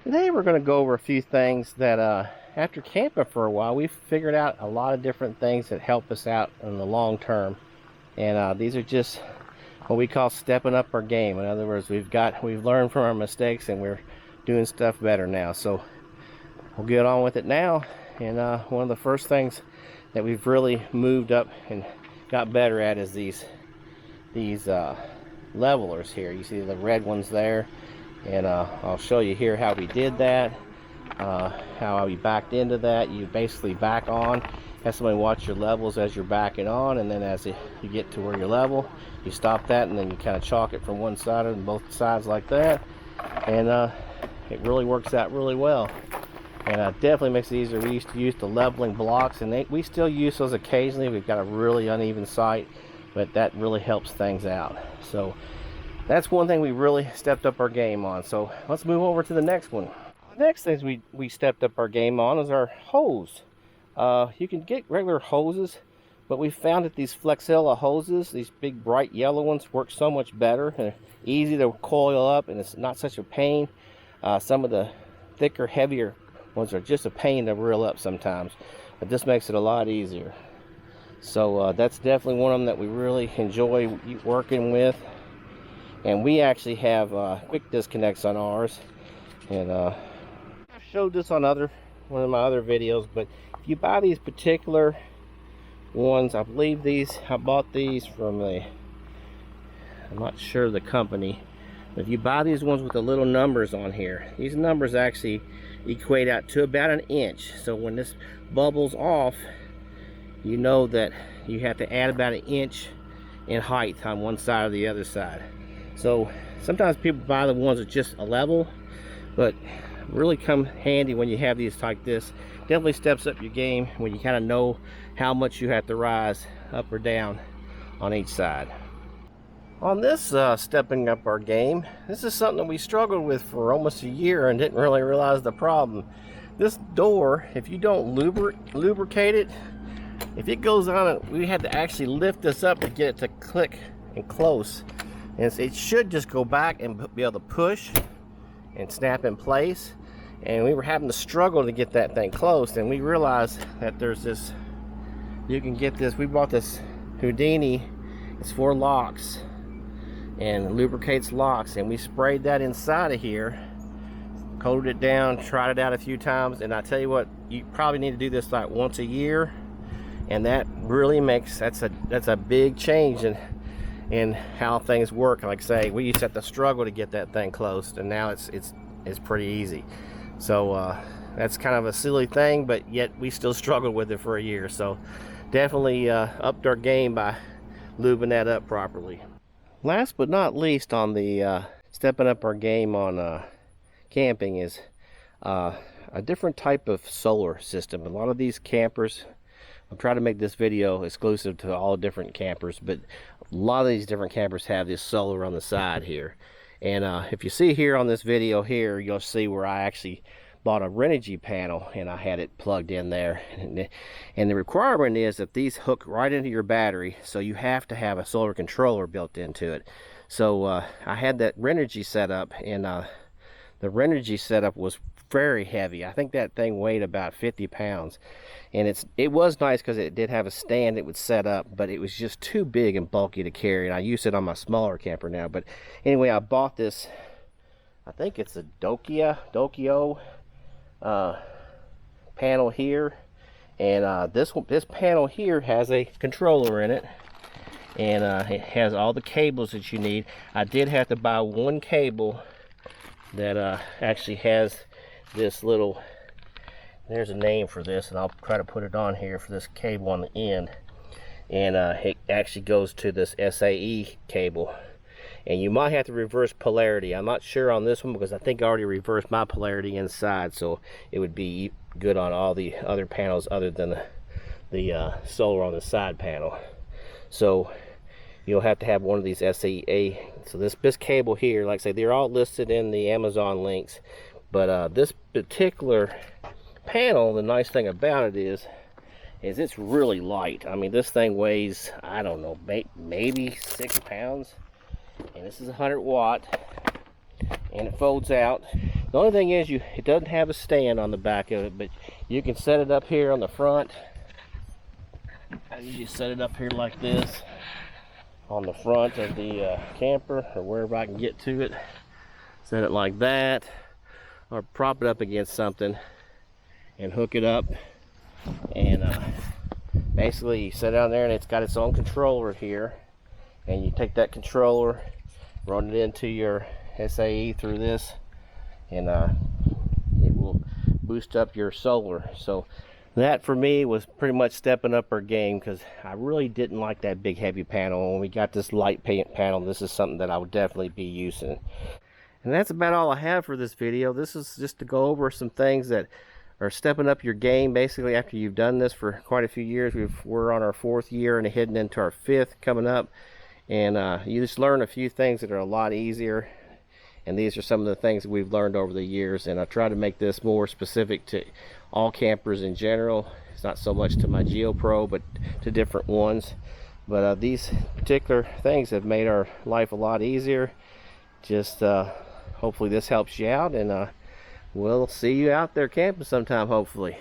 Today we're going to go over a few things that after camping for a while, we've figured out a lot of different things that help us out in the long term. And these are just what we call stepping up our game. In other words, we've learned from our mistakes and we're doing stuff better now. So we'll get on with it now. And one of the first things that we've really moved up and got better at is these levelers here. You see the red ones there. And I'll show you here how we did that, how we backed into that. You basically back on, have somebody watch your levels as you're backing on, and then as you get to where you're level, you stop that, and then you kind of chalk it from one side and both sides like that. And it really works out really well. And definitely makes it easier. We used to use the leveling blocks, and we still use those occasionally. We've got a really uneven site, but that really helps things out. So that's one thing we really stepped up our game on. So let's move over to the next one. The next thing we stepped up our game on is our hose. You can get regular hoses, but we found that these Flexilla hoses, these big bright yellow ones, work so much better. They're easy to coil up and it's not such a pain. Some of the thicker, heavier ones are just a pain to reel up sometimes, but this makes it a lot easier. So that's definitely one of them that we really enjoy working with. And we actually have quick disconnects on ours, and I've showed this on one of my other videos. But if you buy these particular ones, I believe I bought these from I'm not sure the company, but if you buy these ones with the little numbers on here, these numbers actually equate out to about 1 inch. So when this bubbles off, you know that you have to add about 1 inch in height on one side or the other side. So sometimes people buy the ones that just a level, but really come handy when you have these like this. Definitely steps up your game when you kind of know how much you have to rise up or down on each side. On this stepping up our game, this is something that we struggled with for almost a year and didn't really realize the problem. This door, if you don't lubricate it, if it goes on, we had to actually lift this up to get it to click and close. And it should just go back and be able to push and snap in place. And we were having to struggle to get that thing closed. And we realized that there's this, you can get this, we bought this Houdini, it's for locks and lubricates locks. And we sprayed that inside of here, coated it down, tried it out a few times. And I tell you what, you probably need to do this like once a year. And that really makes, that's a big change in how things work. Like I say, we used to have to struggle to get that thing closed, and now it's pretty easy. So that's kind of a silly thing, but yet we still struggled with it for a year. So definitely upped our game by lubing that up properly. Last but not least on the stepping up our game on camping is a different type of solar system. A lot of these campers, I'll try to make this video exclusive to all different campers, but a lot of these different campers have this solar on the side here. And if you see here on this video here, you'll see where I actually bought a Renogy panel and I had it plugged in there. And the requirement is that these hook right into your battery, so you have to have a solar controller built into it. So I had that Renogy set up, and the Renogy setup was very heavy. I think that thing weighed about 50 pounds. And it was nice because it did have a stand it would set up, but it was just too big and bulky to carry. And I use it on my smaller camper now. But anyway, I bought this, I think it's a Dokio panel here. And this panel here has a controller in it. And it has all the cables that you need. I did have to buy one cable that actually has this little, there's a name for this, and I'll try to put it on here for this cable on the end. And it actually goes to this SAE cable. And you might have to reverse polarity. I'm not sure on this one because I think I already reversed my polarity inside, so it would be good on all the other panels other than the solar on the side panel. So you'll have to have one of these SAE. So this cable here, like I say, they're all listed in the Amazon links. But this particular panel, the nice thing about it is it's really light. I mean, this thing weighs, I don't know, maybe 6 pounds. And this is 100 watt. And it folds out. The only thing is, it doesn't have a stand on the back of it, but you can set it up here on the front. You just set it up here like this on the front of the camper, or wherever I can get to it. Set it like that, or prop it up against something and hook it up. And basically you set it on there, and it's got its own controller here. And you take that controller, run it into your SAE through this, and it will boost up your solar. So that for me was pretty much stepping up our game, because I really didn't like that big heavy panel. When we got this light paint panel, this is something that I would definitely be using. And that's about all I have for this video. This is just to go over some things that are stepping up your game basically after you've done this for quite a few years. We're on our 4th year and heading into our 5th coming up. And you just learn a few things that are a lot easier. And these are some of the things that we've learned over the years. And I try to make this more specific to all campers in general. It's not so much to my GeoPro, but to different ones. But these particular things have made our life a lot easier. Just hopefully this helps you out, and we'll see you out there camping sometime, hopefully.